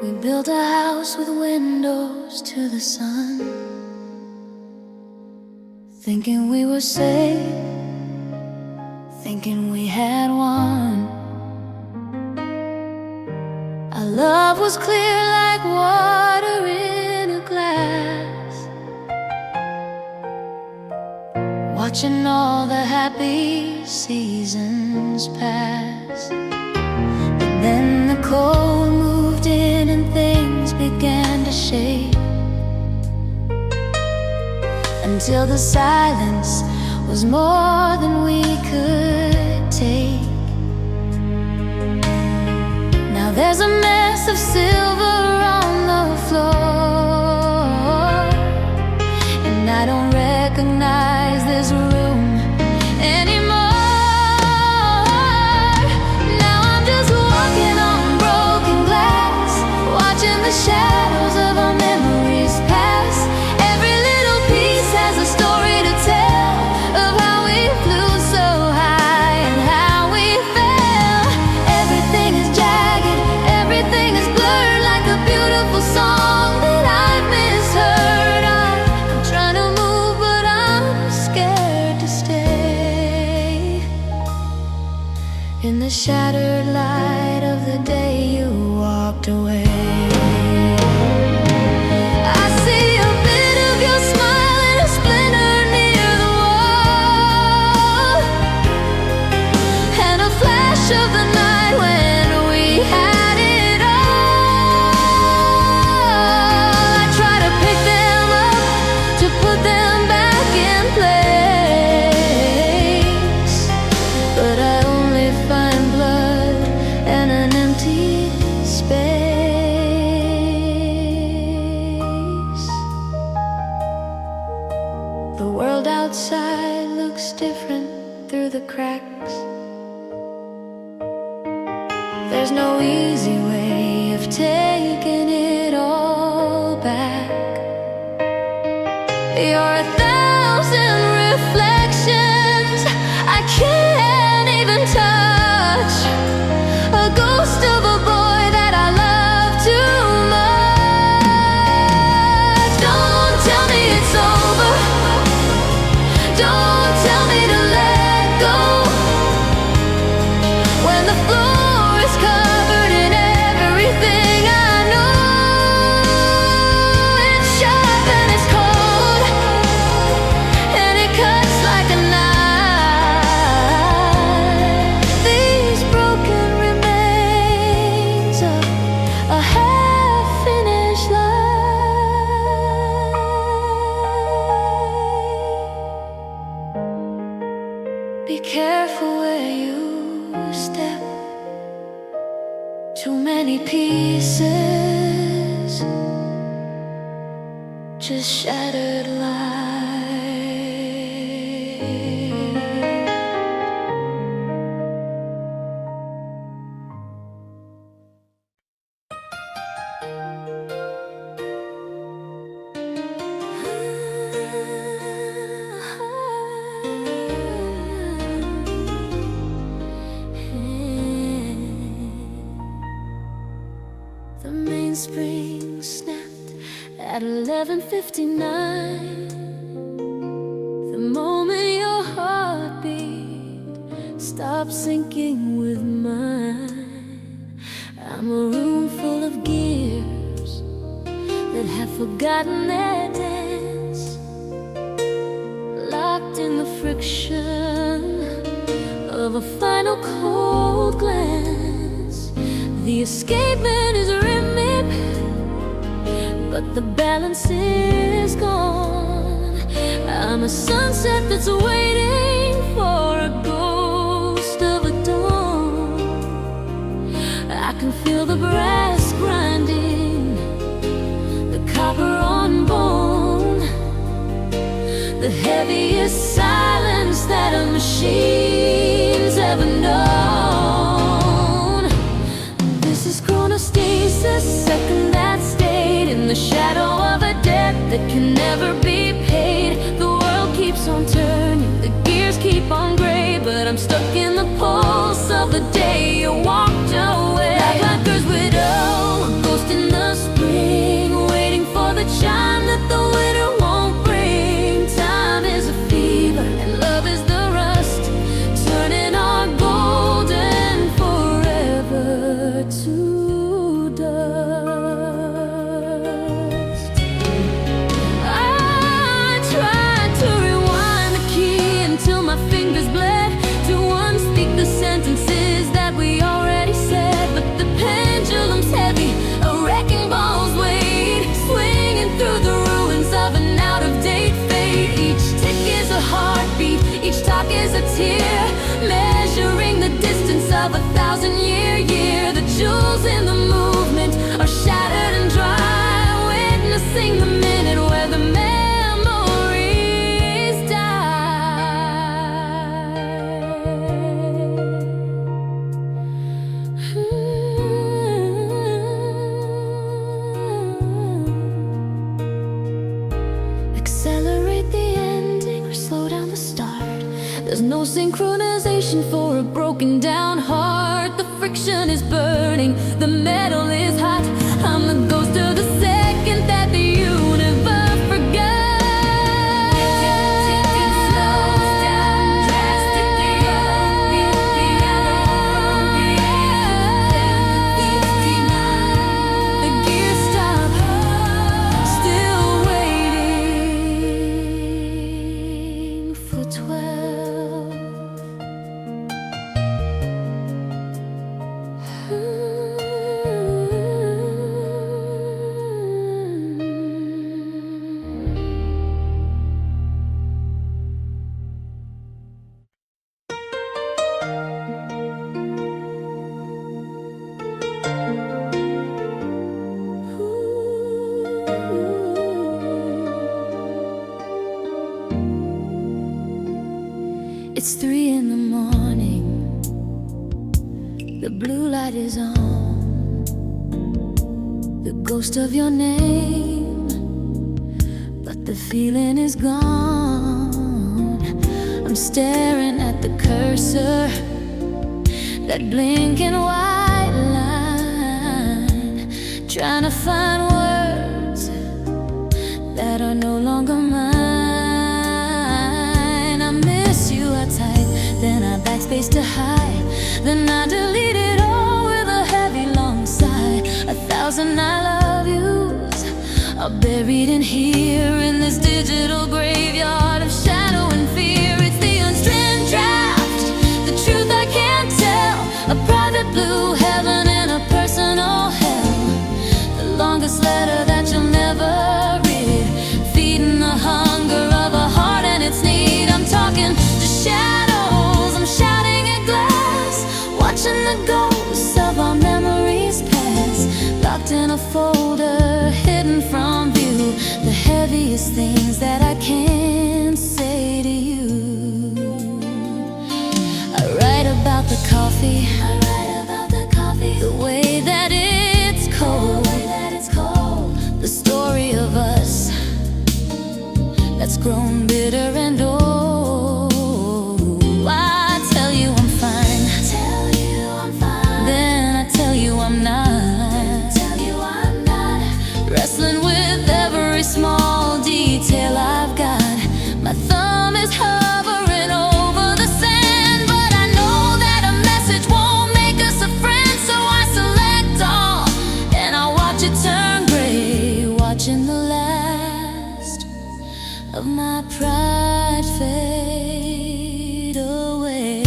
We built a house with windows to the sun, thinking we were safe, thinking we had won. Our love was clear like water in a glass, watching all the happy seasons pass. But then the cold moved in and things began to shake, until the silence was more than we could take. Now there's a mess of silver on the floor, and I don't recognize this room anymore. Now I'm just walking on broken glass, watching the shadows of our memories pass. Every little piece has a story to tell, of how we flew so high and how we fell. Everything is jagged, everything is blurred, like a beautiful song that I've misheard. I'm trying to move, but I'm scared to stay. In the shattered light of the day you walked away, I see a bit of your smile and a splinter near the wall, and a flash of the night when we had it all. I try to pick them up, to put them back in place, but I only find blood and an empty space. The world outside looks different through the cracks. There's no easy way of taking it all back. You're 1,000 reflections I can't even touch, a ghost of a boy that I love too much. Don't tell me it's over, don't tell me to let go, when the floor is covered in everything I know. It's sharp and it's cold, and it cuts like a knife. These broken remains of a half-finished life. Be careful where you step. Too many pieces, just shattered light. The mainspring snapped at 11:59. The moment your heartbeat stopped syncing with mine. I'm a room full of gears that have forgotten their dance, locked in the friction of a final cold glance. The escapement is rhythmic, but the balance is gone. I'm a sunset that's waiting for a ghost of a dawn. I can feel the brass grinding, the copper on bone, the heaviest silence that a machine's ever known. This is chronostasis, second that stayed in the shadow of a debt that can never be paid. The world keeps on turning, the gears keep on gray, but I'm stuck in the pulse of the day you walked away. Like my girl's widow, a ghost in the no synchronization for a broken down heart. The friction is burning, the metal is hot. I'm the ghost of the second that the universe forgot. The gears stop, still waiting for 12. It's 3 in the morning, the blue light is on, the ghost of your name, but the feeling is gone. I'm staring at the cursor, that blinking white line, trying to find words that are no longer mine. Then I backspace to hide, then I delete it all with a heavy long sigh. 1,000 I love yous are buried in here, in this digital graveyard of shadow and fear. It's the unstrand draft, the truth I can't tell, a private blue heaven and a personal hell. The longest letter that you'll never read, feeding the hunger of a heart and its need. I'm talking to shadows, I'm shouting at glass, watching the ghosts of our memories pass, locked in a folder, hidden from view, the heaviest things that I can't say to you. I write about the coffee, the way that it's cold, the story of us that's grown bitter and old. Wrestling with every small detail I've got. My thumb is hovering over the sand, but I know that a message won't make us a friend. So I select all, and I watch it turn gray, watching the last of my pride fade away.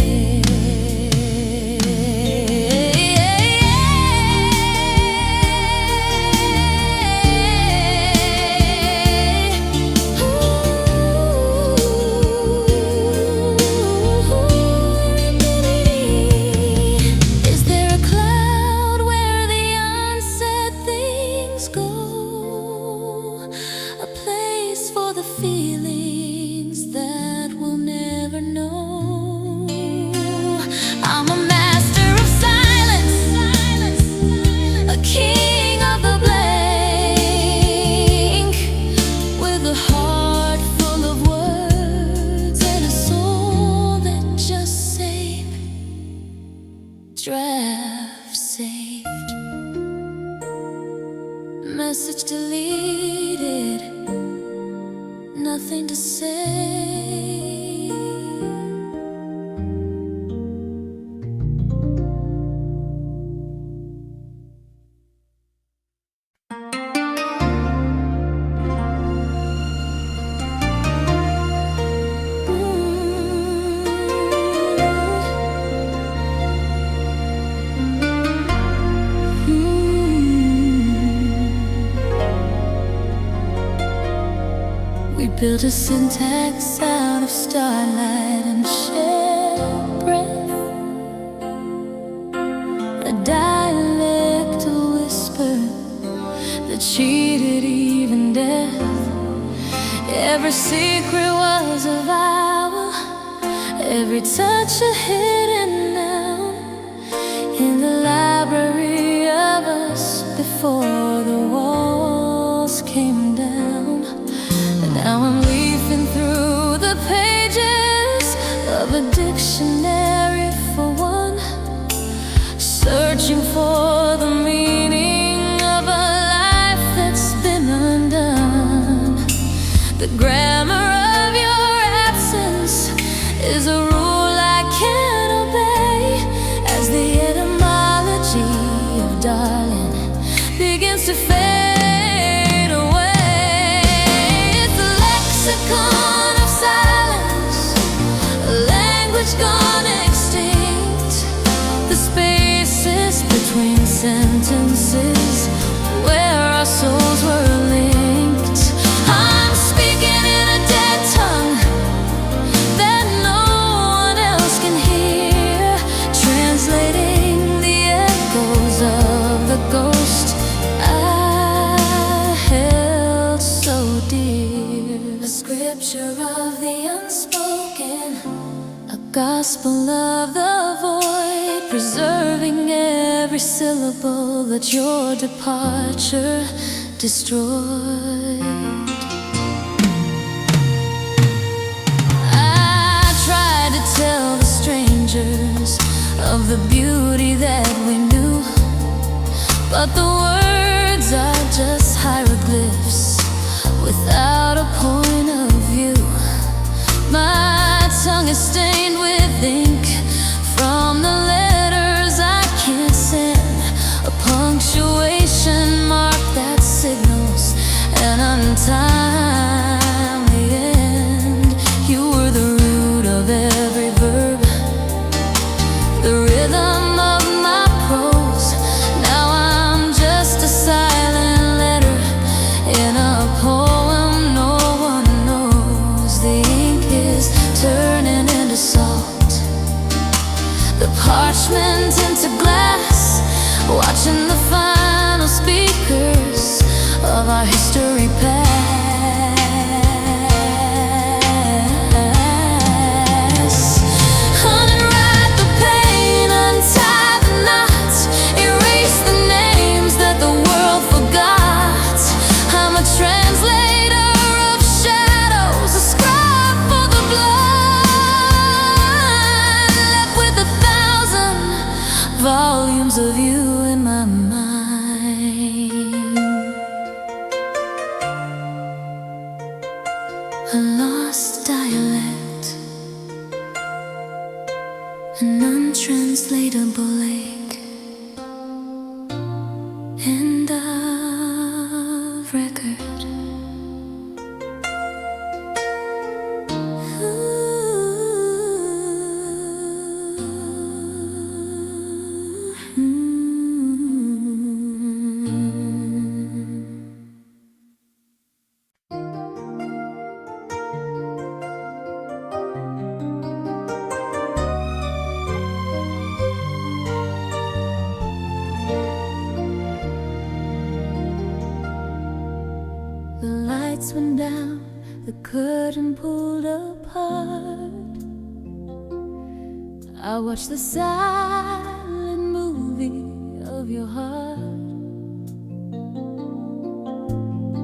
Draft saved, message deleted, nothing to say. Built a syntax out of starlight and shared breath, a dialect, a whisper that cheated even death. Every secret was a vow, every touch a hidden noun, in the library of us before the walls came down. And now I'm leafing through the pages of a different The grammar of your absence is a rule I can't obey, as the etymology of darling begins to fade away. It's a lexicon of silence, a language gone extinct, the spaces between sentences where our souls were linked. I'm speaking in a dead tongue that no one else can hear, translating the echoes of the ghost I held so dear. A scripture of the unspoken, a gospel of the void, preserving every syllable that your departure destroyed. I tried to tell the strangers of the beauty that we knew, but the words are just hieroglyphs without a point of view. My tongue is stained with ink from the letters I can't send, a punctuation mark that signals an untimely end. You were the root of every verb, the rhythm of my prose. Now I'm just a silent letter in a poem no one knows. The ink is turning into salt, the parchment into glass, watching the final speakers of our history pass. Unwrite the pain, untie the knots, erase the names that the world forgot. I'm a translator of shadows, a scribe for the blind, left with 1,000 volumes of you in my mind. A lost dialect, an untranslatable ache, end of record. The lights went down, the curtain pulled apart. I watched the silent movie of your heart.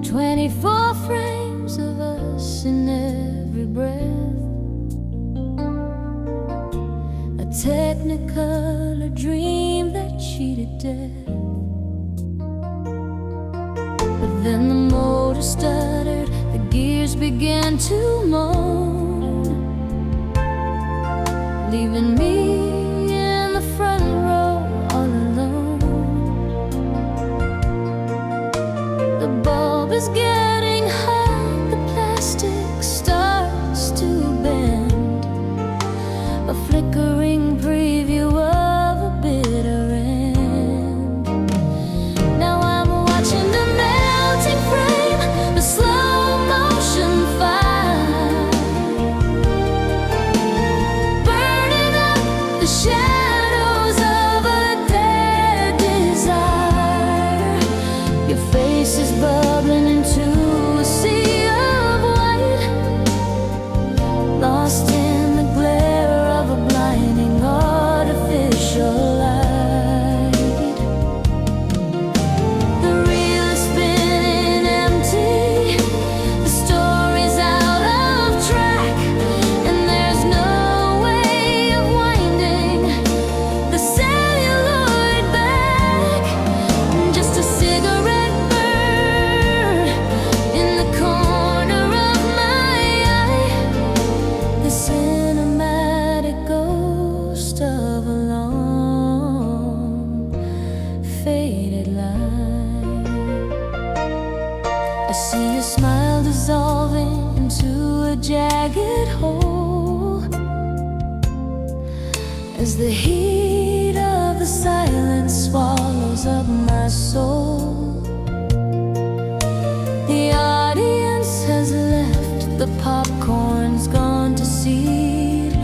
24 frames of us in every breath, a technicolor dream that cheated death. But then the motor stuttered, the gears began to moan, leaving me in the front row all alone. The bulb is getting hot, the plastic starts to bend, a flickering preview of a bitter end. Now I'm watching the melting frame, the slow motion fire, burning up the shadows of a dead desire. Your face is bubbling into a sea of white, lost in the glare of a blinding artificial light. The reel is spinning empty, the story's out of track, and there's no way of winding the celluloid back. Just a cigarette burn, I see your smile dissolving into a jagged hole as the heat of the silence swallows up my soul. The audience has left, the popcorn's gone to seed,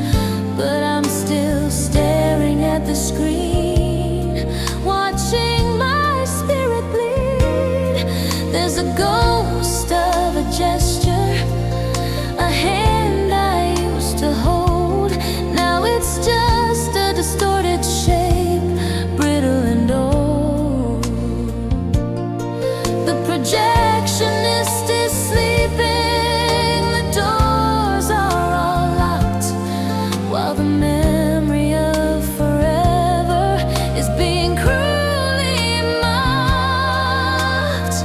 but I'm still staring at the screen, watching my spirit bleed. There's a ghost of a gesture, a hand I used to hold. Now it's just a distorted shape, brittle and old. The projectionist is sleeping, the doors are all locked, while the memory of forever is being cruelly mocked.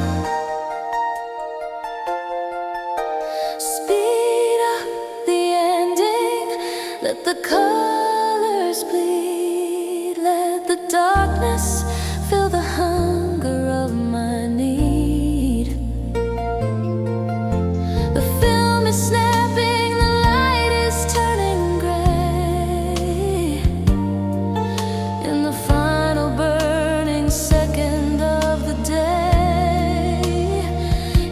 Speed up the ending, let the colors bleed, let the darkness fill the hunger of my need. The film is snapping, the light is turning gray. In the final burning second of the day,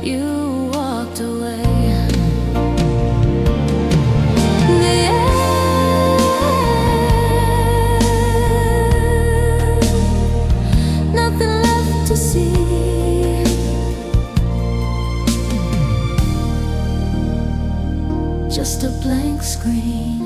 you walked away. The end, nothing left to see. Just a blank screen.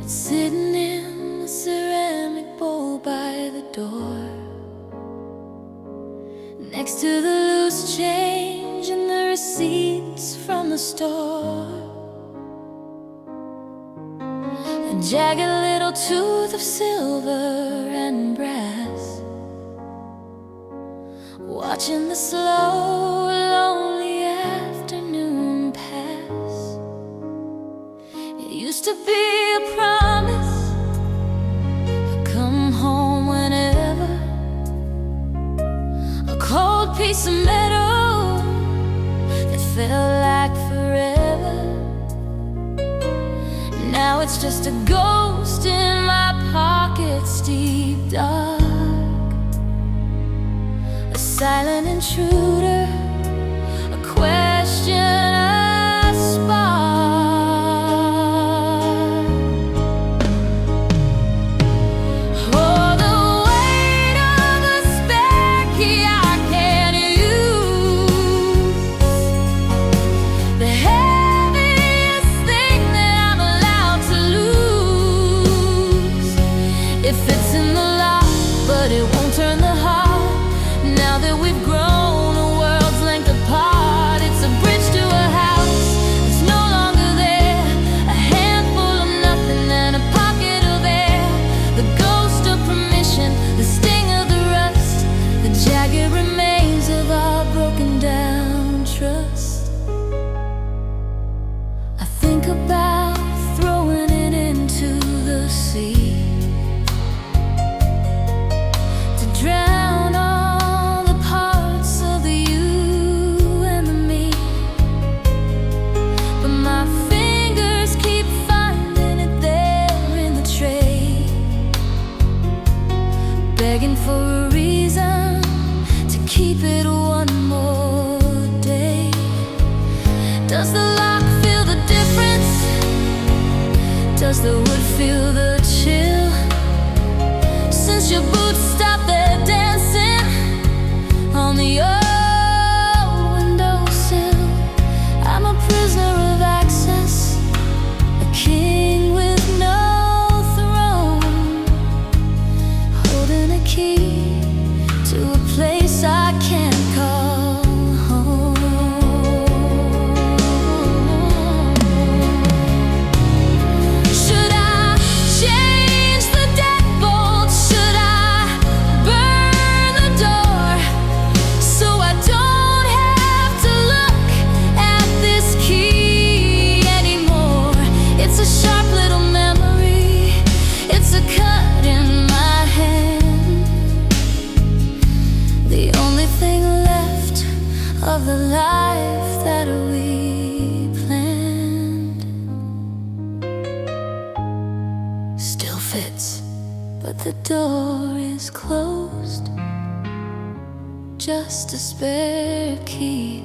It's sitting in a ceramic bowl by the door, next to the loose change and the receipts from the store. A jagged little tooth of silver and brass, watching the slow, lonely afternoon pass. It used to be a promise, come home whenever, a cold piece of metal that felt like forever. Now it's just a ghost in my pockets, deep dark, a silent intruder, a question, a spark. Oh, the weight of a spare key I can't use, the heaviest thing that I'm allowed to lose. It fits in the lock, but it won't turn the heart. Now that we've grown, a life that we planned still fits, but the door is closed, just a spare key.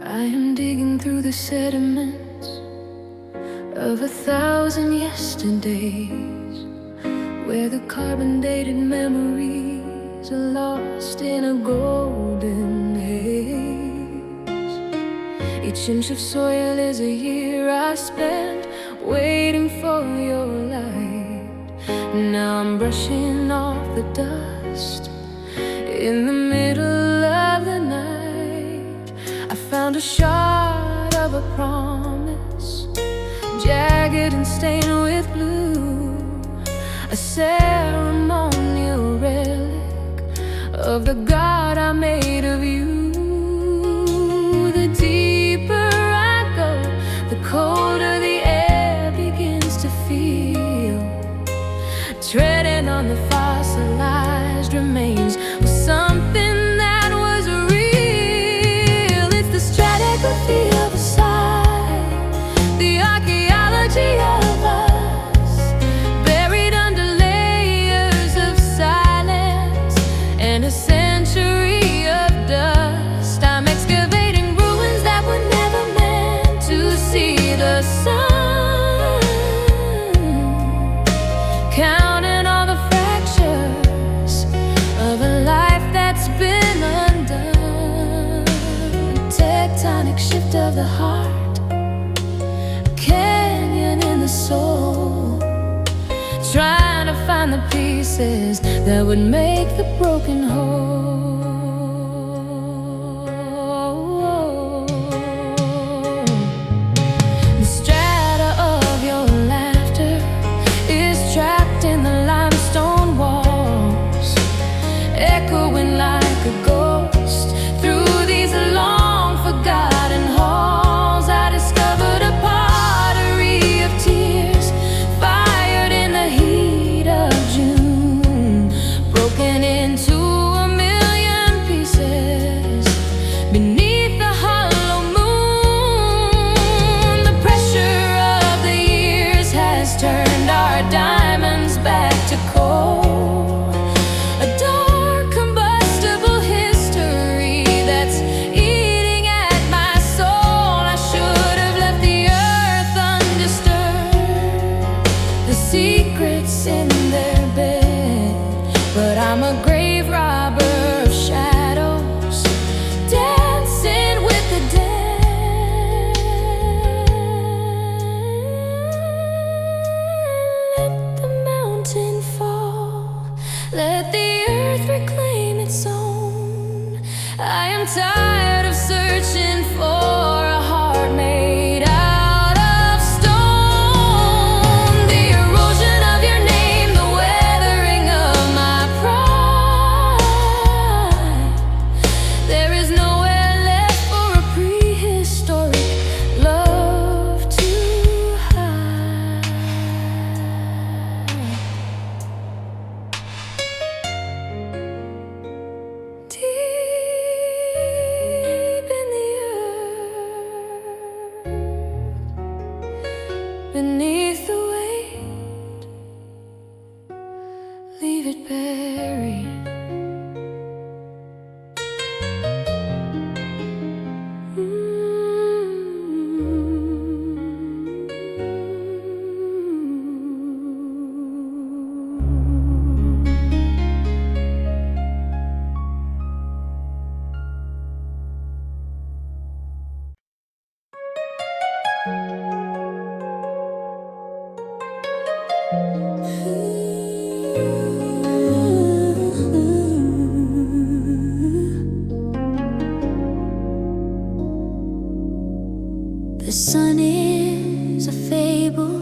I am digging through the sediments of 1,000 yesterdays, where the carbon-dated memories are lost in a golden haze. Each inch of soil is a year I spent waiting for your light. Now I'm brushing off the dust in the middle of the night. I found a shard of a promise, jagged and stained with blue, a ceremonial relic of the God I made of you. The deeper I go, the colder the air begins to feel. Treading on the fossilized remains was something that was real. It's the stratigraphy of a sigh, the archaeology of us, buried under layers of silence and a century of dust. I'm excavating ruins that were never meant to see the sun, counting all the fractures of a life that's been undone. A tectonic shift of the heart, a canyon in the soul, trying to find the pieces that would make the broken whole. The strata of your laughter is trapped in the limestone walls, echoing like a ghost through these long forgotten halls. I discovered a pottery of tears, fired in the heat of June, broken into a million pieces beneath the hollow moon. The pressure of the years has turned our diamonds back to coal, a dark combustible history that's eating at my soul. I should have left the earth undisturbed, the secrets in their bed, but I'm a grave robber of shadows, dancing with the dead. Let the mountain fall, let the earth reclaim its own. I am tired of searching for a heart made out of stone. The erosion of your name, the weathering of my pride. There is nowhere left for a prehistoric love to hide. Deep in the earth, beneath the weight, leave it buried. sun is a fable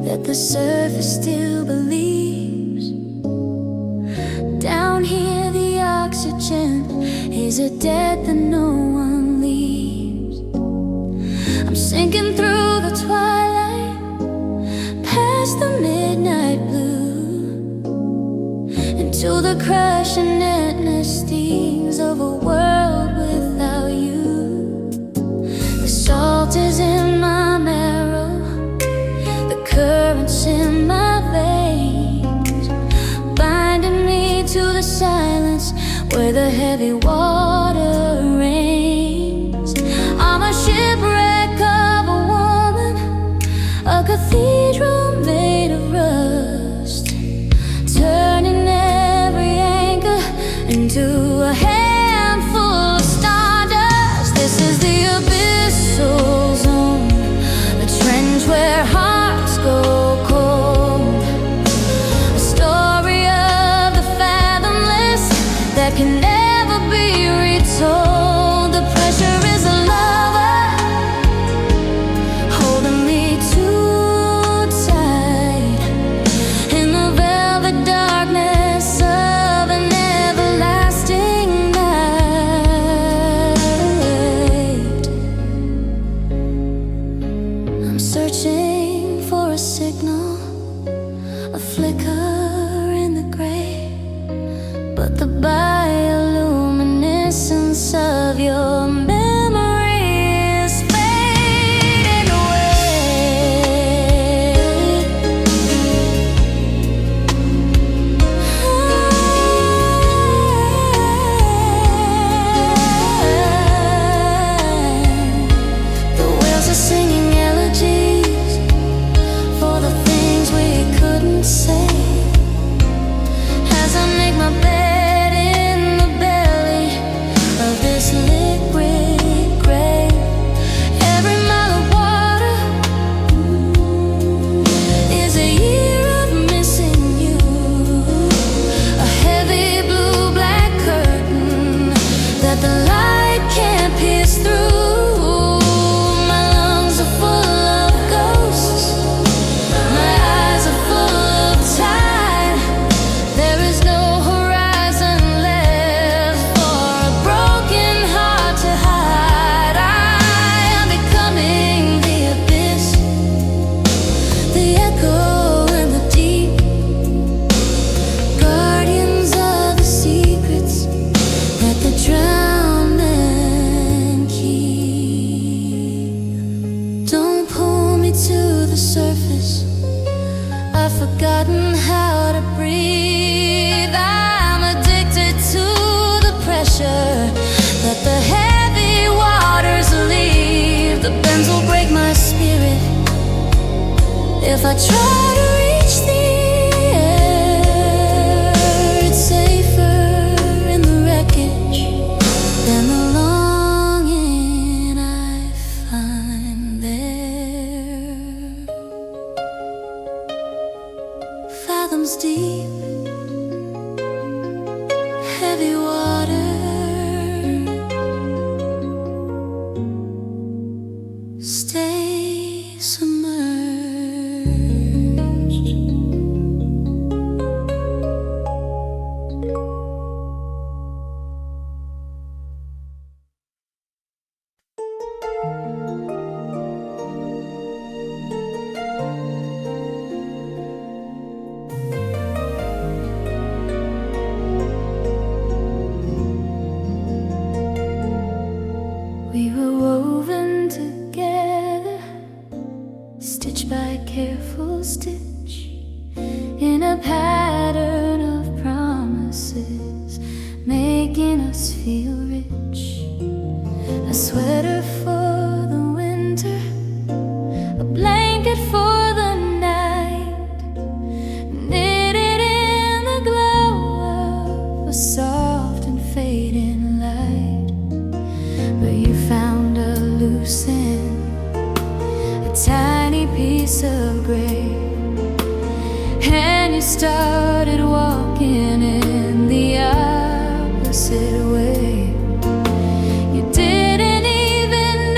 that the surface still believes. Down here the oxygen is a debt that no one leaves. I'm sinking through the twilight, past the midnight blue, into the crushing endless stings of a world without you. The salt is in my marrow, the currents in my veins, binding me to the silence where the heavy water rains. I'm a shipwreck of a woman, a cathedral made of rust, turning every anchor into a handful of stardust. This is the abyssal zone, the trench where hearts go cold, a story of the fathomless that can never be retold. The pressure is a lover, holding me too tight in the velvet darkness of an everlasting night. I'm searching for a signal, a flicker in the gray, but the bioluminescence of your memory is fading The whales are singing elegies for the things we couldn't say. As I make my bed in the belly of this liquid grave, every mile of water is a year of missing you. A heavy blue-black curtain that the light can't pierce through. My lungs are full of ghosts, my eyes are full of tide. There is no horizon left for a broken heart to hide. I am becoming the abyss, the echo and the deep, guardians of the secrets that the drowned men keep. Don't pull me to the surface, I've forgotten how to breathe. I'm addicted to the pressure that the heavy waters leave. The bends will break my spirit if I try to reach the air. It's safer in the wreckage than the longing I find there. Fathoms deep, heavy water, stay submerged. We were woven together, stitch by careful stitch, in a pattern of promises, making us feel rich. A sweater for the winter, a blanket for the night, knitted in the glow of a soft and fading light. But you found a loose end, a tiny piece of gray, and you started walking in the opposite way. You didn't even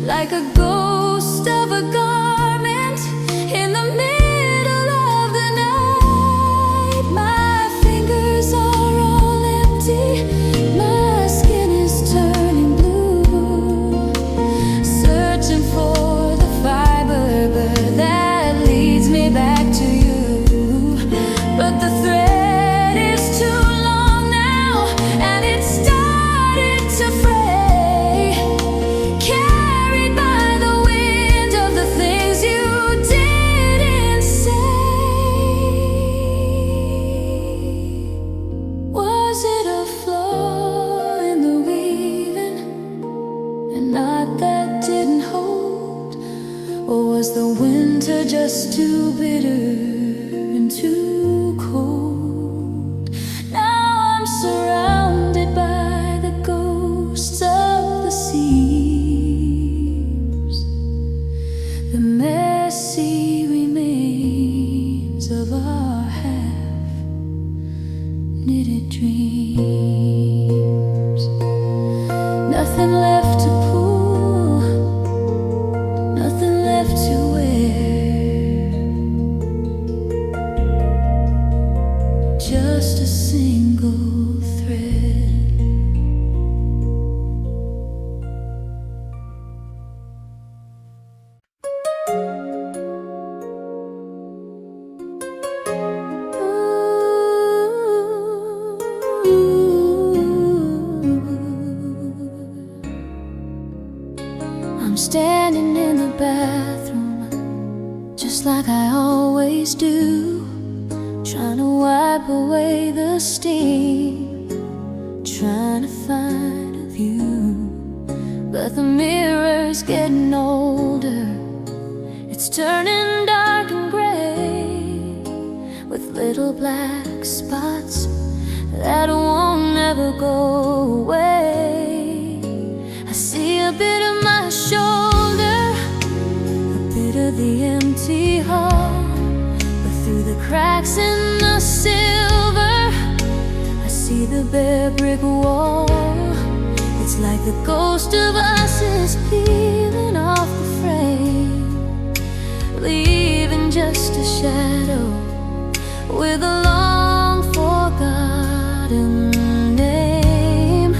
like a ghost of a garment in the middle of the night. My fingers are all empty, my skin is turning blue, searching for the fiber that leads me back to you. But the thread is too long now, and it started to fray, carried by the wind of the things you didn't say. Was it a flaw in the weaving, a knot that didn't hold? Or was the winter just too bitter and too cold? Now I'm surrounded by the ghosts of the seams, the messy remains of our half-knitted dreams. Nothing left to pull, nothing left to wear, just a single thread. I'm standing in the bathroom, just like I always do, trying to wipe away the steam, trying to find a view. But the mirror's getting older, it's turning dark and gray, with little black spots that won't ever go away. I see a bit of my shoulder, a bit of the empty hall, but through the cracks in the silver, I see the bare brick wall. It's like the ghost of us is peeling off the frame, leaving just a shadow with a long forgotten name.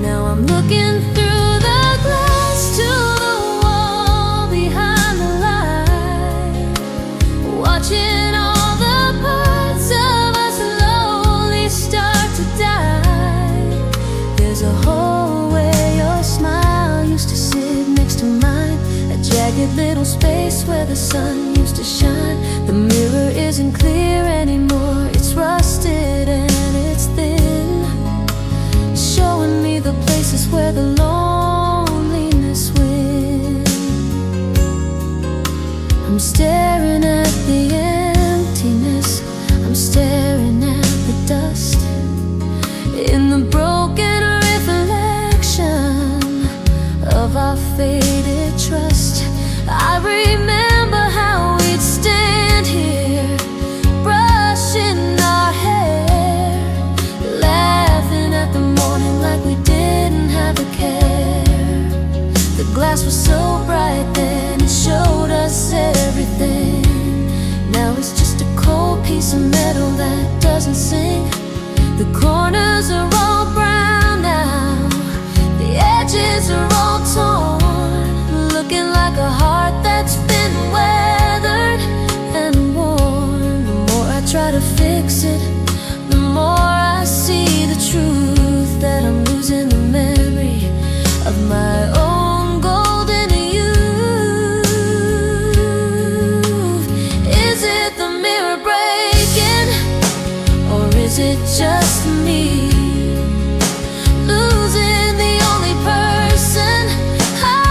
Now I'm looking through the glass to the wall behind the light, watching all the parts of us slowly start to die. There's a hole where your smile used to sit next to mine, a jagged little space where the sun used to shine. The mirror isn't clear anymore, it's rusted and it's thin, showing me the places where the loneliness wins. I'm staring at the emptiness, I'm staring at the dust, in the broken reflection of our faded trust. I remember how we'd stand here, brushing our hair, laughing at the morning like we didn't have a care. The glass was so bright then, it showed us everything. Now it's just a cold piece of metal that doesn't sing. The corners are all brown now, the edges are all torn, looking like a heart that's been weathered and worn. The more I try to fix it, the more I see the truth, that I'm losing the memory of my own golden youth. Is it the mirror breaking, or is it just me losing the only person I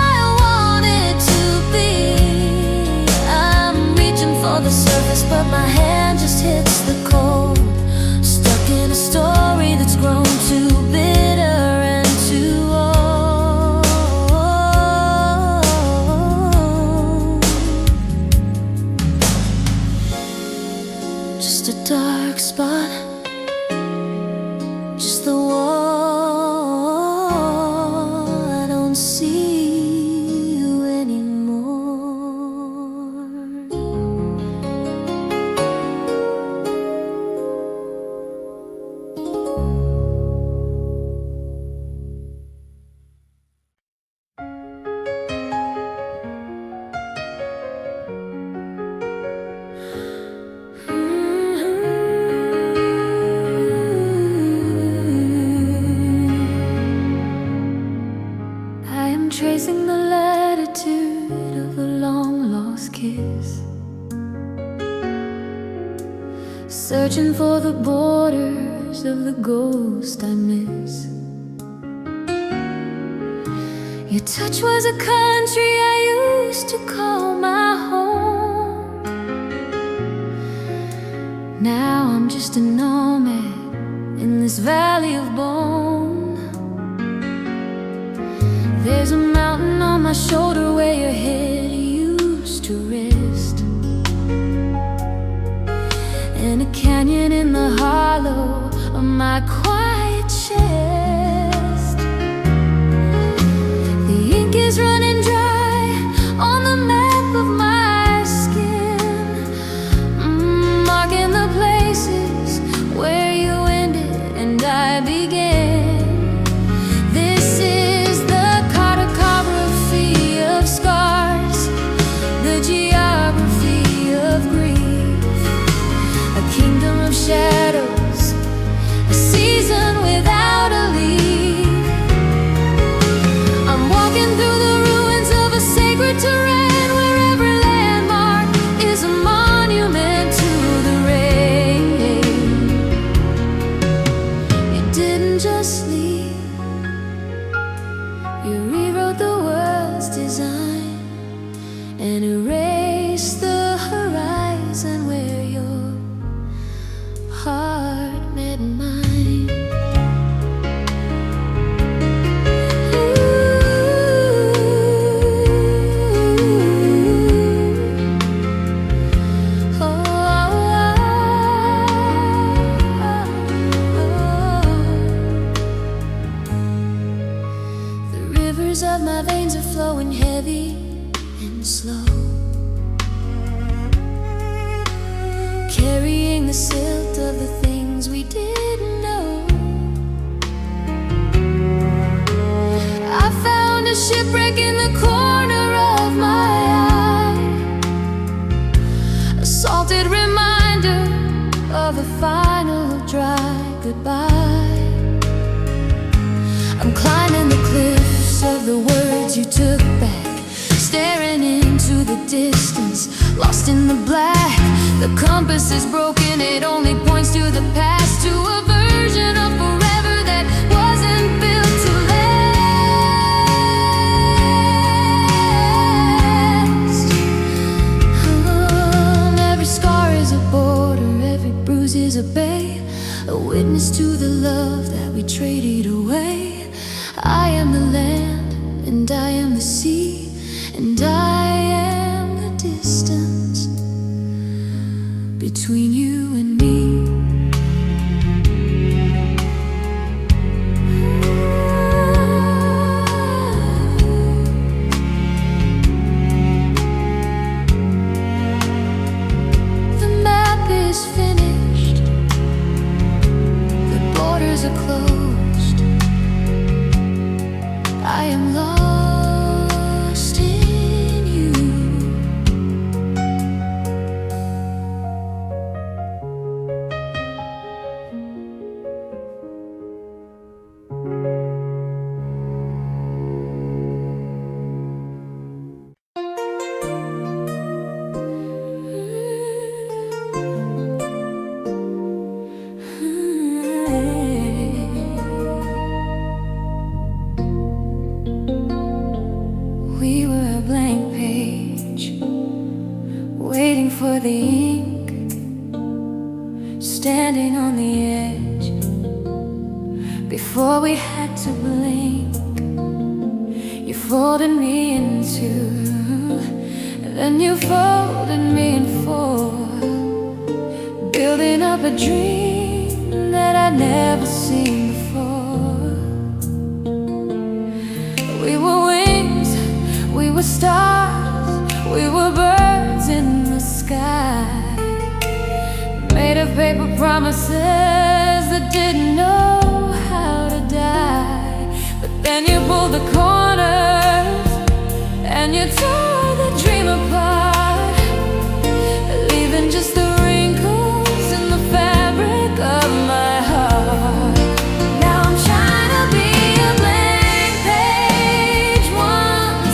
tracing the latitude of a long-lost kiss, searching for the borders of the ghost I miss. Your touch was a country I used to call my home. Now I'm just a nomad in this valley of bone. There's a mountain on my shoulder where your head used to rest, and a canyon in the hollow of my quiet chest. The ink is running dry on the map of my skin, marking the places where you ended and I began. This is the cartography of scars, the geography of grief, a kingdom of shadows, a season without a leaf. I'm walking through the ruins of a sacred terrain, where every landmark is a monument to the rain. You didn't just leave, you rewrote the world's design and erased the horizon where your heart met mine. The rivers of my veins are flowing heavy and slow, carrying the silt of the things we didn't know. I found a shipwreck in the corner of my eye, a salted reminder of a final dry goodbye. I'm climbing the cliffs of the words you took back, staring into the distance, lost in the black. The compass is broken, it only points to the past, to a version of forever that wasn't built to last. Every scar is a border, every bruise is a bay, a witness to the love that we traded away. I am the land, and I am the sea, and I am the distance between you and me. The map is finished, the borders are closed. I am lost in you. We were a blank page, waiting for the ink, standing on the edge before we had to blink. You folded me in two, and then you folded me in four, building up a dream that I'd never seen before. We were wings, we were stars, we were birds in the sky, made of paper promises that didn't know how to die. But then you pulled the corners and you tore the dream apart, leaving just the wrinkles in the fabric of my heart. Now I'm trying to be a blank page once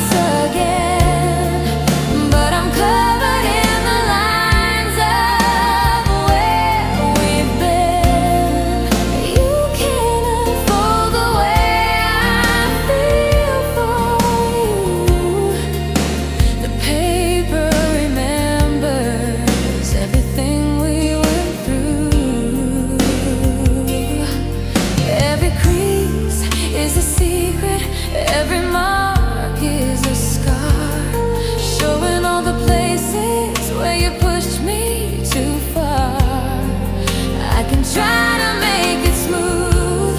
try to make it smooth,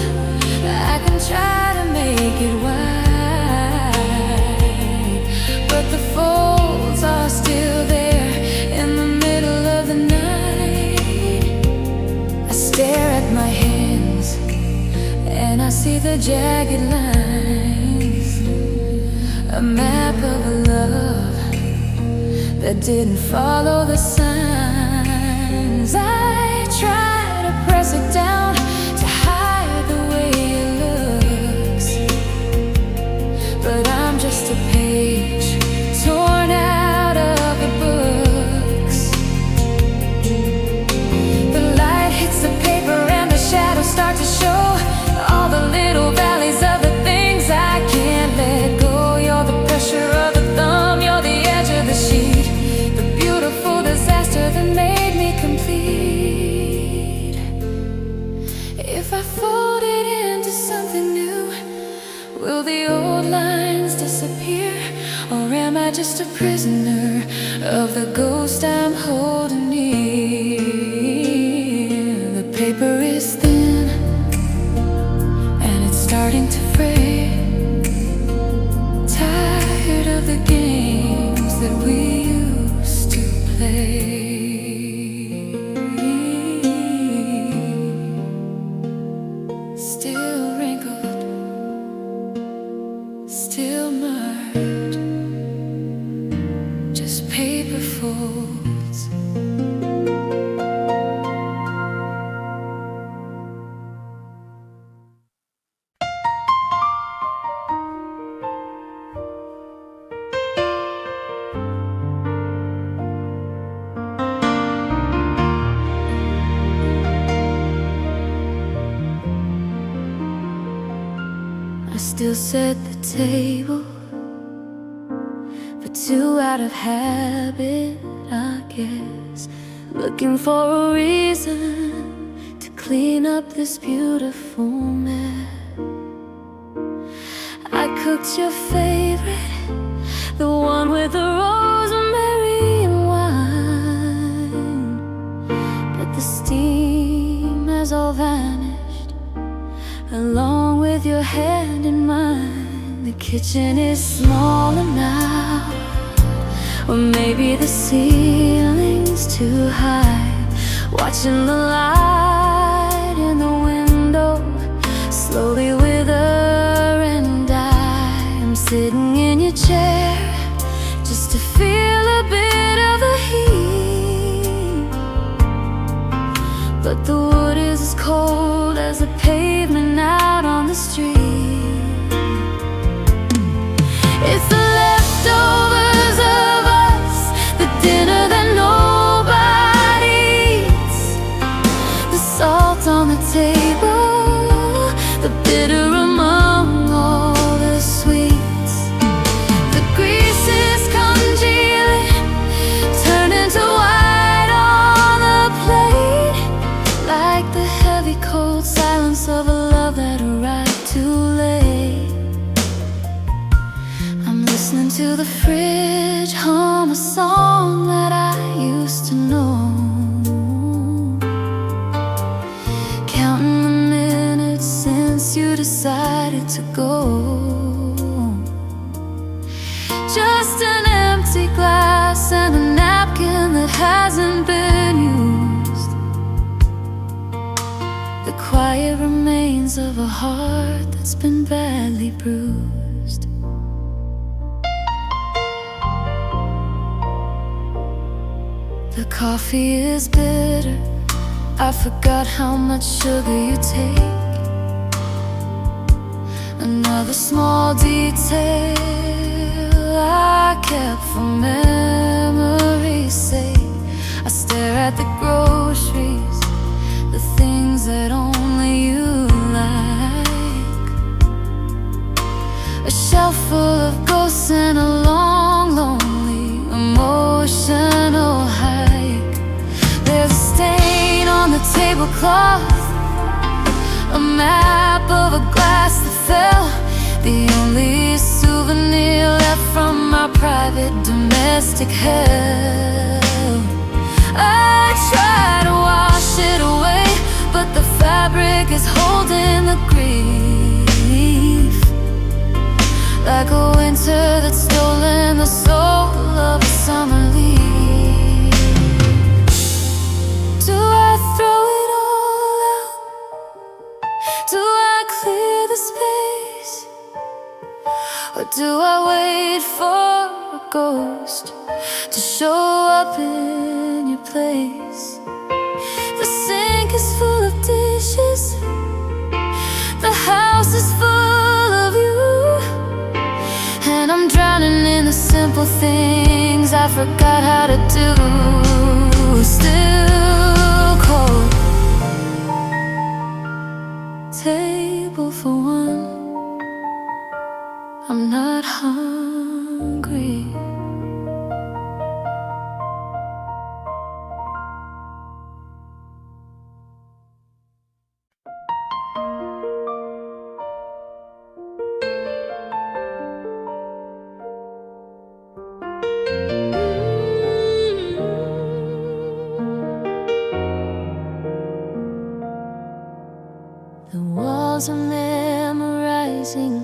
I can try to make it wide, but the folds are still there in the middle of the night. I stare at my hands and I see the jagged lines, a map of a love that didn't follow the signs. I try to press it down to hide the way it looks, but I'm just a page torn out of the books. The light hits the paper and the shadows start to show all the little valleys of the things I can't let go. You're the pressure of the thumb, you're the edge of the sheet, the beautiful disaster that made me complete. If I fold it into something new, will the old lines disappear? Or am I just a prisoner of the ghost I'm holding near? The paper is thin and it's starting to fray. Tired of the games that we used to play. Still wrinkled, still marred, just paper folds. I still set the table for two out of habit, I guess, looking for a reason to clean up this beautiful mess. I cooked your favorite, the one with the rosemary and wine, but the steam has all vanished along with your hand in mine. The kitchen is smaller now, or maybe the ceiling's too high. Watching the light in the window slowly wither and die. I'm sitting in your chair just to feel a bit of the heat, but the wood is as cold as the pavement out on the street. It's the leftovers of us, the dinner that nobody eats, the salt on the table, the bitter among all the sweets. The grease is congealing, turned into white on the plate, like the heavy cold silence of a love that arrived too late. I'm listening to the fridge hum a song that I used to know, counting the minutes since you decided to go. Just an empty glass and a napkin that hasn't been used, the quiet remains of a heart that's been badly bruised. The coffee is bitter, I forgot how much sugar you take. Another small detail I kept for memory's sake. I stare at the groceries, the things that only you like, a shelf full of ghosts and a long, lonely, emotional hike. There's a stain on the tablecloth, a map of a glass that fell, the only souvenir left from our private domestic hell. I try to wash it away, but the fabric is holding the grief, like a winter that's stolen the soul of a summer leaf. Do I throw it all out? Do I clear the space? Or do I wait for a ghost to show up in your place? The sink is full of dishes, the house is full of you, and I'm drowning in the simple things I forgot how to do. Still cold, table for one, I'm not hungry. The walls are memorizing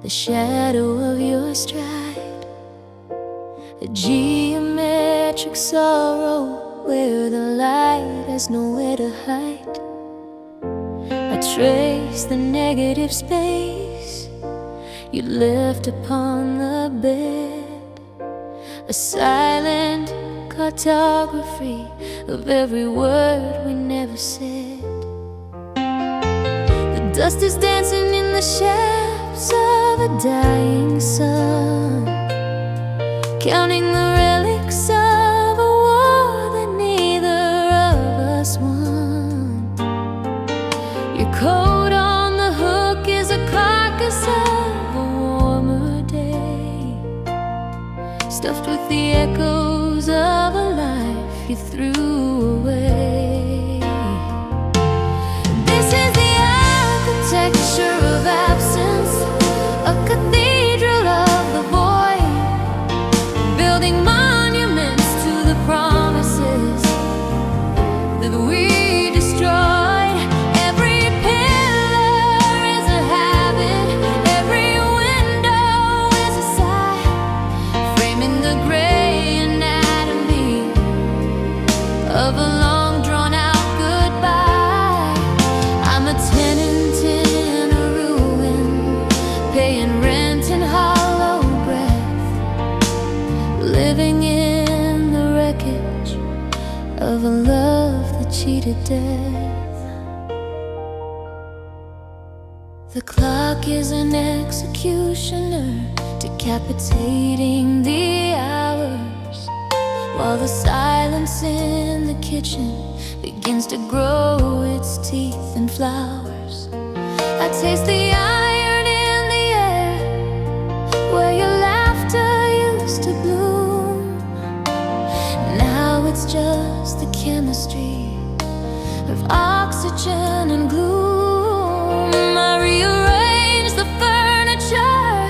the shadow of your stride, a geometric sorrow where the light has nowhere to hide. I trace the negative space you left upon the bed, a silent cartography of every word we never said. Dust is dancing in the shafts of a dying sun, counting the relics of a war that neither of us won. Your coat on the hook is a carcass of a warmer day, stuffed with the echoes of a life you threw away. Texture of absence, a cathedral of the void, building monuments to the promises that we destroyed. Every pillar is a habit, every window is a sigh, framing the gray anatomy of a long drawn out goodbye. I'm a tenant paying rent in hollow breath, living in the wreckage of a love that cheated death. The clock is an executioner, decapitating the hours, while the silence in the kitchen begins to grow its teeth in flowers. I taste the iron in the air where your laughter used to bloom. Now it's just the chemistry of oxygen and gloom. I rearrange the furniture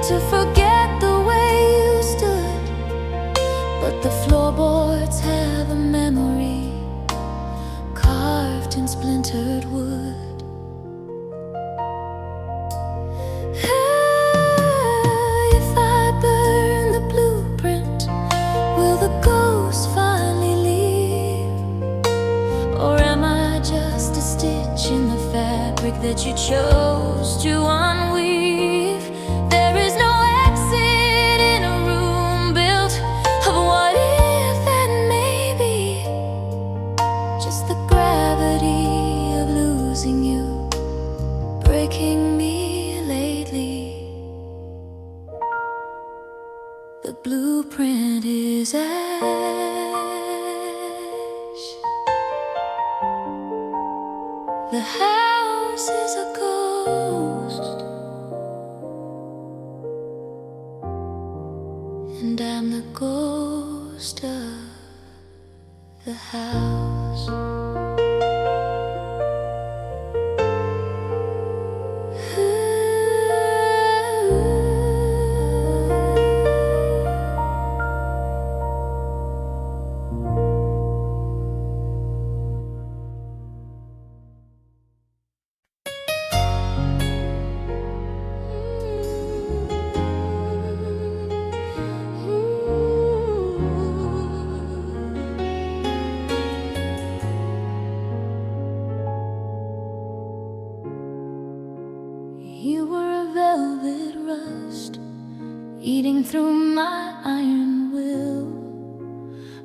to forget the way you stood, but the floorboards have a memory carved in splintered wood. That you chose to unweave. There is no exit in a room built of what if and maybe, just the gravity of losing you, breaking me lately. The blueprint is ash. The house is a ghost, and I'm the ghost of the house. eating through my iron will,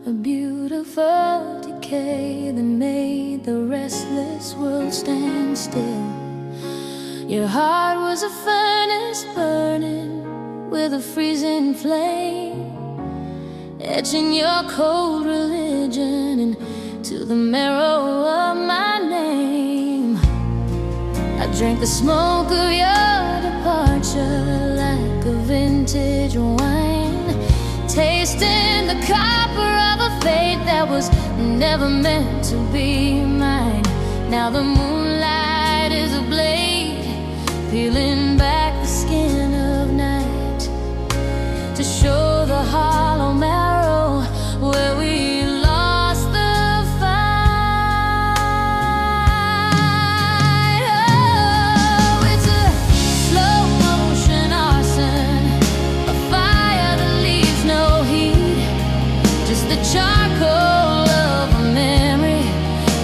a beautiful decay that made the restless world stand still. Your heart was a furnace burning with a freezing flame, etching your cold religion into the marrow of my name. I drank the smoke of your departure like a vintage wine, tasting the copper of a fate that was never meant to be mine. Now the moonlight is a blade, peeling back the skin of night to show the hollow marrow where we lost the fight. Oh, it's a slow motion arson, a fire that leaves no heat, just the charcoal of a memory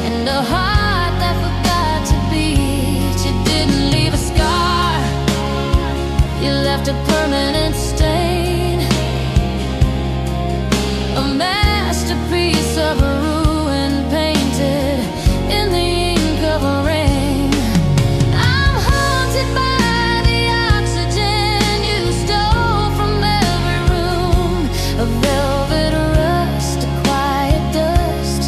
and a heart that forgot to beat. You didn't leave a scar, you left a permanent stain, a masterpiece of a ruin painted in the ink of a rain. I'm haunted by the oxygen you stole from every room, a velvet rust, a quiet dust,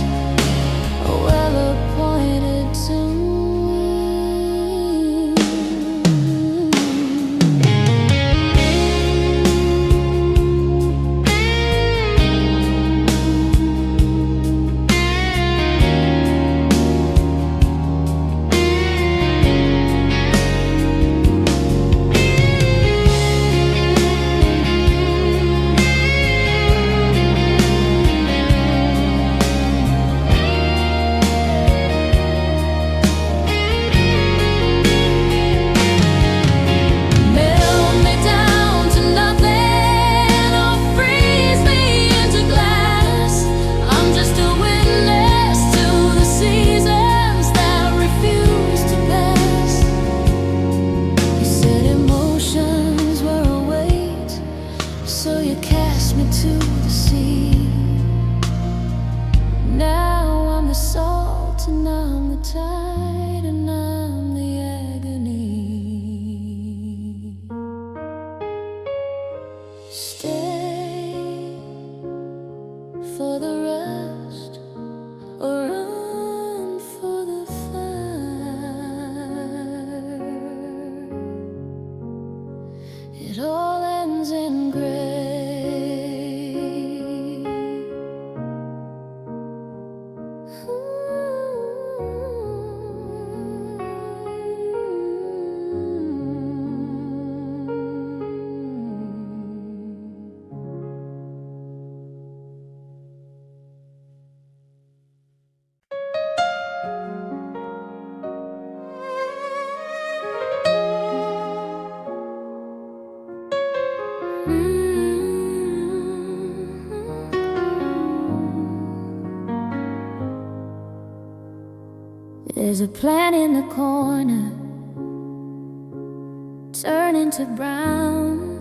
a well-appointed tomb. Melt me down to nothing or freeze me into glass. I'm just a witness to the seasons that refuse to pass. You said emotions were a weight, so you cast me to the sea. Now I'm the salt and I'm the tide and I'm the agony. Stay for the rust or run for the fire. It all ends in gray. There's a plant in the corner, turning to brown,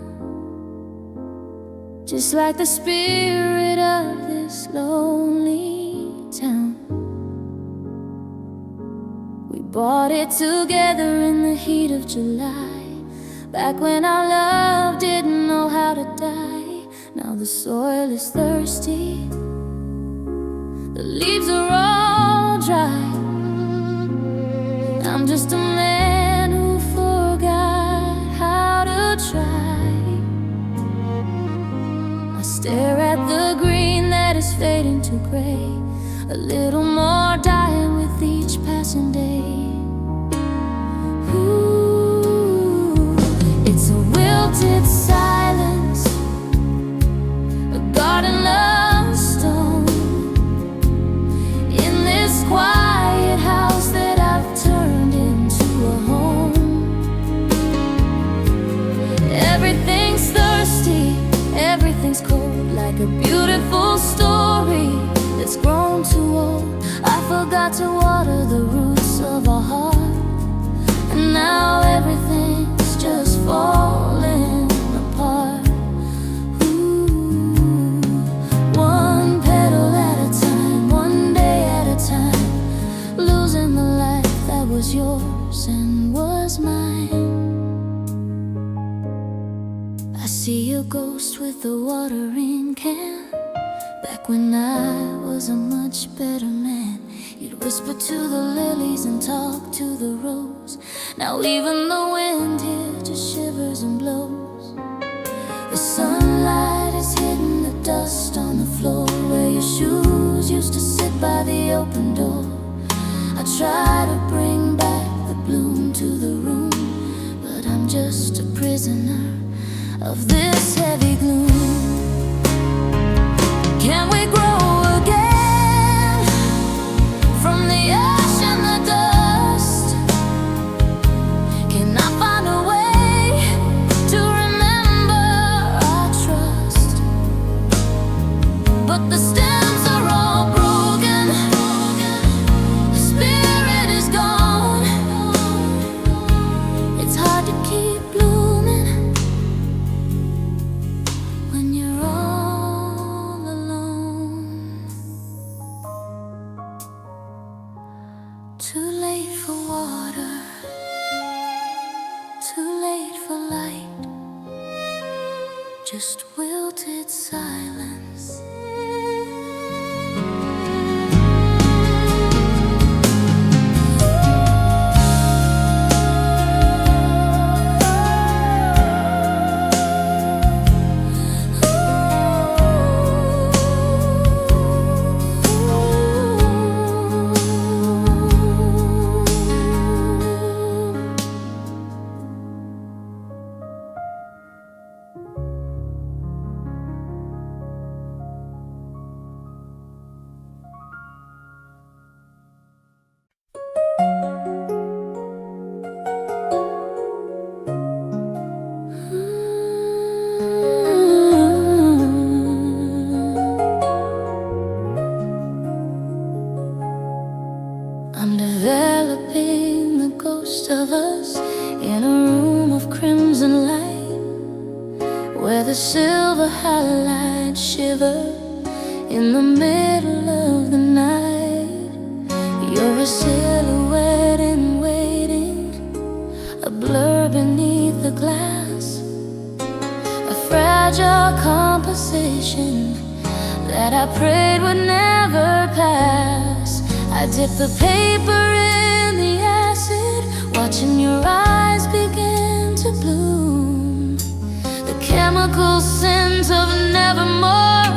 just like the spirit of this lonely town. We bought it together in the heat of July, back when our love didn't know how to die. Now the soil is thirsty, the leaves are all dry. I'm just a man who forgot how to try. I stare at the green that is fading to gray, a little more dying with each passing day. Ooh, it's a wilted silence, a garden love stone, in this quiet house that I've turned into a home. Everything's thirsty, everything's cold, like a beautiful story that's grown too old. I forgot to water the roots of our heart, and now everything's just falling apart. ghost with the watering can. Back when I was a much better man, you'd whisper to the lilies and talk to the rose. Now even the wind here just shivers and blows. The sunlight is hitting the dust on the floor where your shoes used to sit by the open door. I try to bring back the bloom to the room, but I'm just a prisoner of this heavy gloom. Can we grow again from the ash and the dust? Can I find a way to remember our trust? But the stems are all broken, the spirit is gone. It's hard to keep blooming when you're all alone. Too late for water, too late for light, just wilted silence. I'm developing the ghost of us in a room of crimson light, where the silver highlights shiver in the middle of the night. You're a silhouette in waiting, a blur beneath the glass, a fragile composition that I prayed would never pass. I dip the paper in the acid, watching your eyes begin to bloom. The chemical scent of nevermore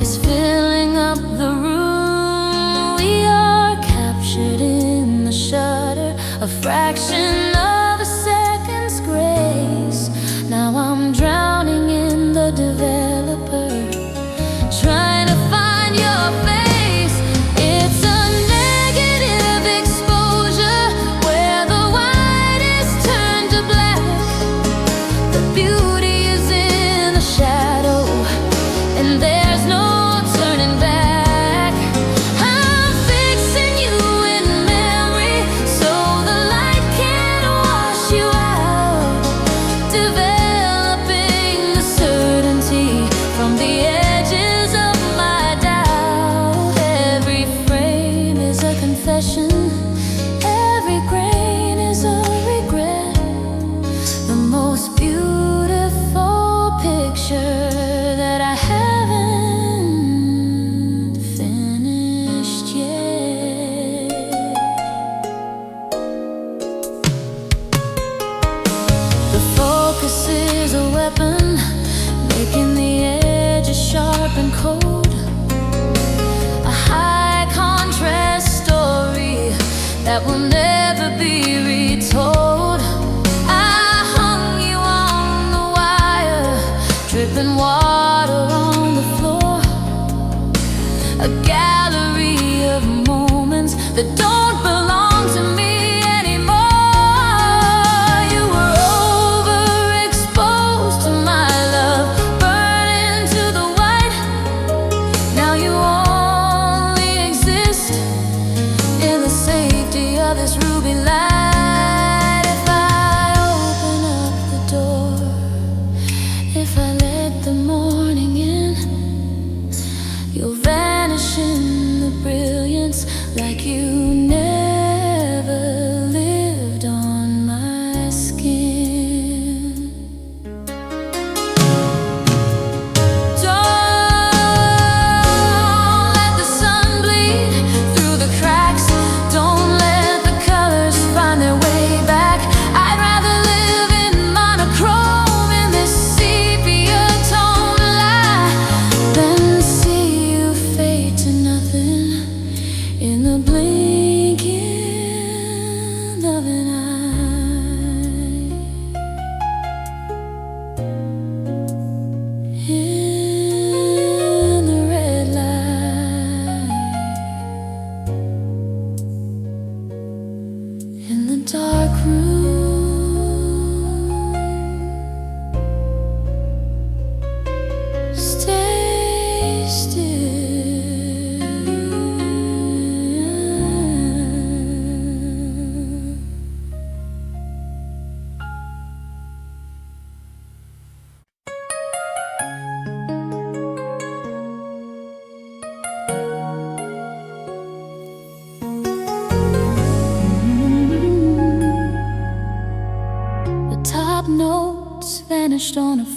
is filling up the room. We are captured in the shudder, a fraction of a second's grace. Now I'm drowning in the developer, trying to find your face. It's a negative exposure where the white is turned to black. The beauty is in the shadow, and there's no turning back. I'm fixing you in memory so the light can wash you out, developing the certainty from the edges of my doubt. Every frame is a confession, every grain is a regret. The most beautiful picture that I haven't finished yet. The focus is a weapon, making the edges sharp and cold. A high contrast story that will never be retold. I hung you on the wire, dripping water on the floor. A gallery of moments that don't belong to me anymore. You were overexposed to my love, burning to the white. Now you only exist in the safety of this ruby light. If I open up the door, if I let the morning in, you'll vanish in the brilliance like you never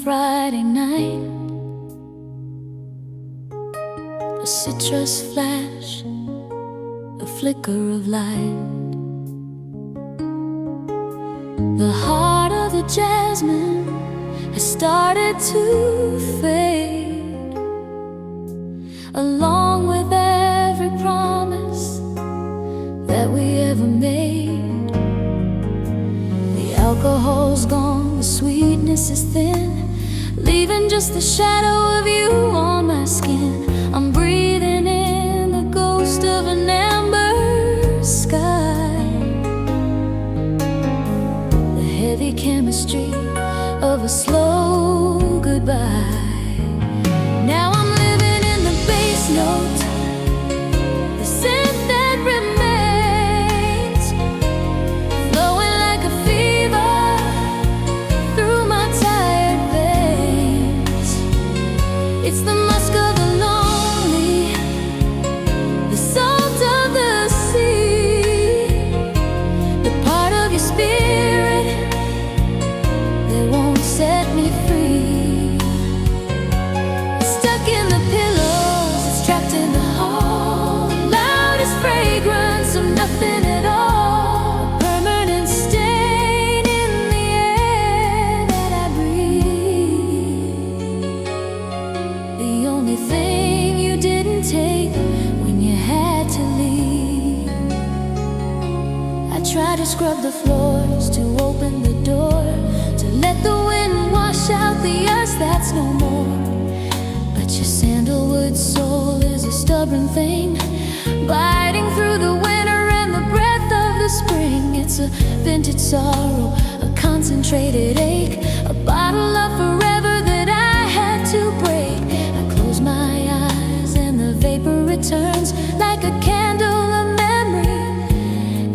Friday night, a citrus flash, a flicker of light. The heart of the jasmine has started to fade, along with every promise that we ever made. The alcohol's gone, the sweetness is thin, leaving just the shadow of you on my skin. I'm breathing in the ghost of an amber sky, the heavy chemistry of a slow goodbye. Now I'm living in the bass note, the scent that remains, flowing like a fever through my tired veins. It's the musk of the lonely, the salt of the sea, the part of your spirit that won't set me free. It's stuck in the pillows, it's trapped in the hall, loudest fragrance of nothing at all, a permanent stain in the air that I breathe. The only thing you didn't take when you had to leave. I try to scrub the floors, to open the door, to let the wind wash out the us that's no more. But your sandalwood soul is a stubborn thing, biting through the winter and the breath of the spring. It's a vintage sorrow, a concentrated ache, a bottle of forever that I had to break. I close my eyes and the vapor returns like a candle of memory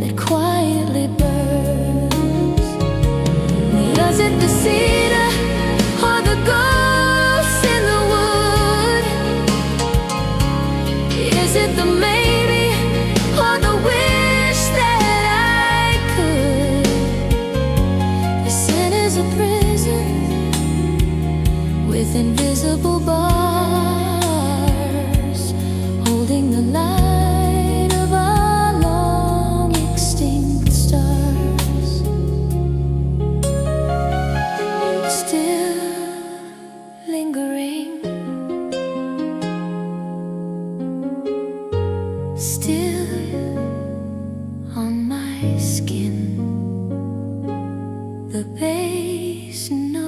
that quietly burns. Was it the cedar or the ghosts in the wood? Is it the maybe or the wish that I could? The sin is a prison with invisible bars, holding the light of our long extinct stars. Still lingering, still on my skin, the bass note.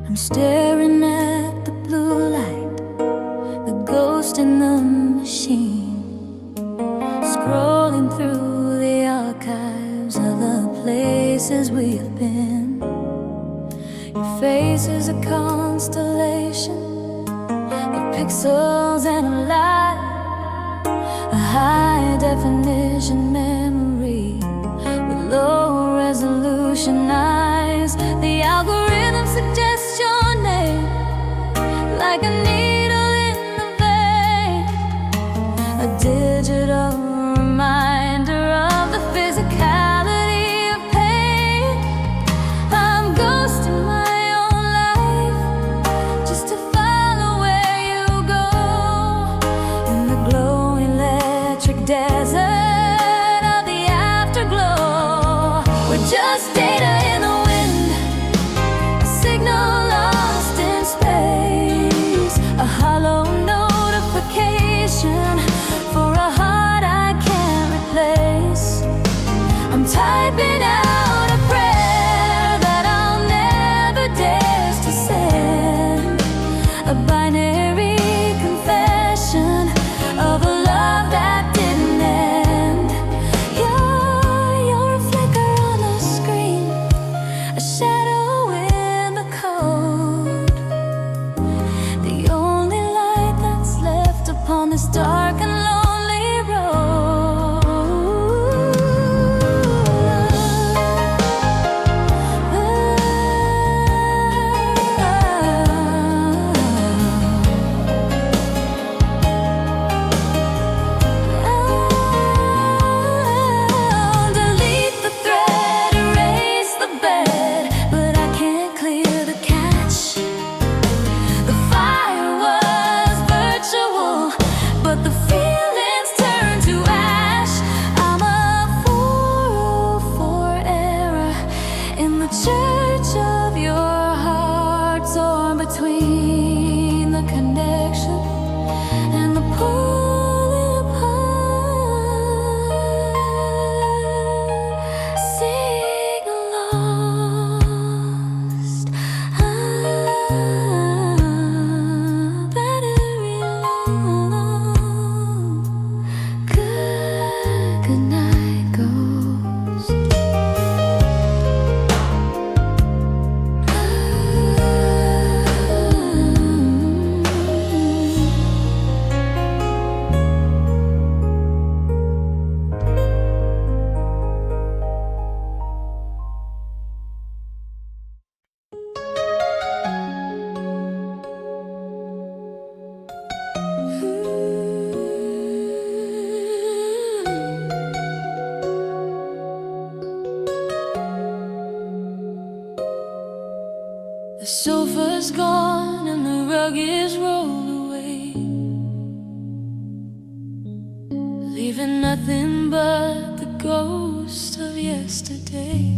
I'm staring at the blue light, the ghost in the machine, scrolling through the archives of the places we have been. Your face is a constellation of pixels and a light, a high definition memory with low resolution eyes. The algorithm suggests your name like a needle in the vein, a digital reminder of the physicality of pain. I'm ghosting my own life just to follow where you go in the glow electric desert of the afterglow. We're just data in the sofa's gone and the rug is rolled away, leaving nothing but the ghost of yesterday.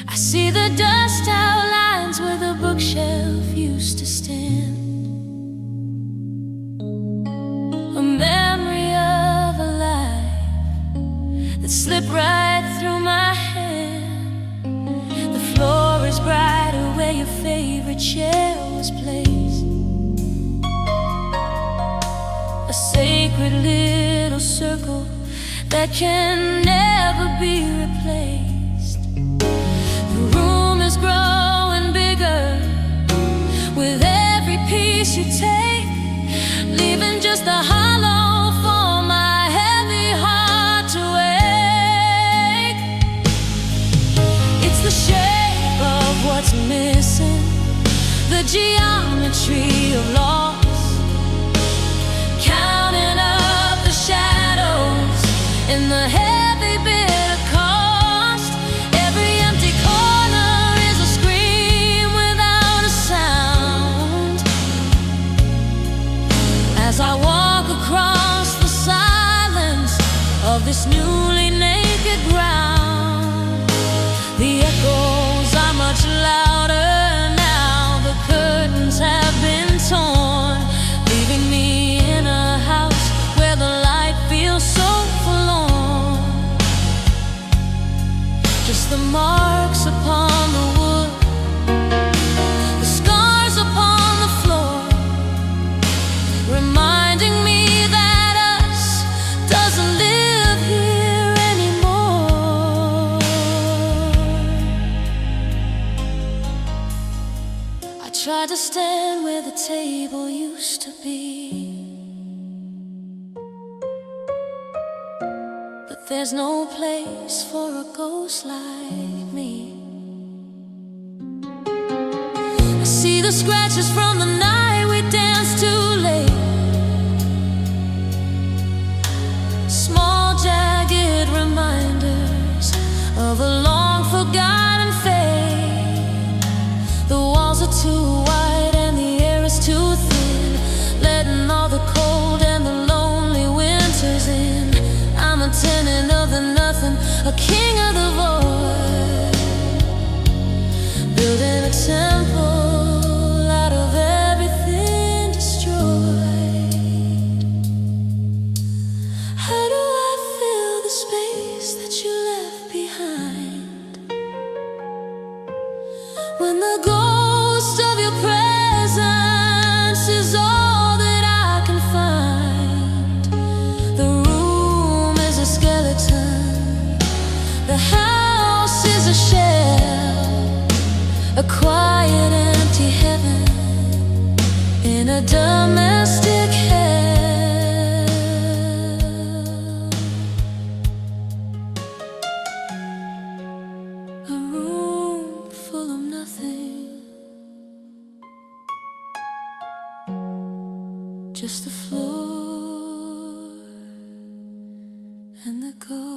I see the dust outlines where the bookshelf used to stand, a memory of a life that slipped right through my hand. The floor is brighter where your favorite chair was placed, a sacred little circle that can never be replaced. The room is growing bigger with every piece you take, leaving just a hollow for my heavy heart to ache. It's the shape of what's missing, the geometry of loss, counting up the shadows in the heavy bit of cost. Every empty corner is a scream without a sound. As I walk across the silence of this newly naked ground, the echoes are much louder now. The curtains have been torn, leaving me in a house where the light feels so forlorn. Just the marks upon the wood, the scars upon the floor, reminding me that us doesn't live here anymore. I tried to stand where the table used to be, but there's no place for a ghost like me. I see the scratches from the night we danced too late, small jagged reminders of a long forgotten fate. The walls are too wide and the air is too thin, letting all the cold and the lonely winters in. I'm a tenant of the nothing, a king of the void, building a temple out of everything destroyed. How do I fill the space that you left behind, when the ghost of your presence is all that I can find? The room is a skeleton, the house is a shell, a quiet empty heaven in a domestic hell. A room full of nothing, just the floor and the ghost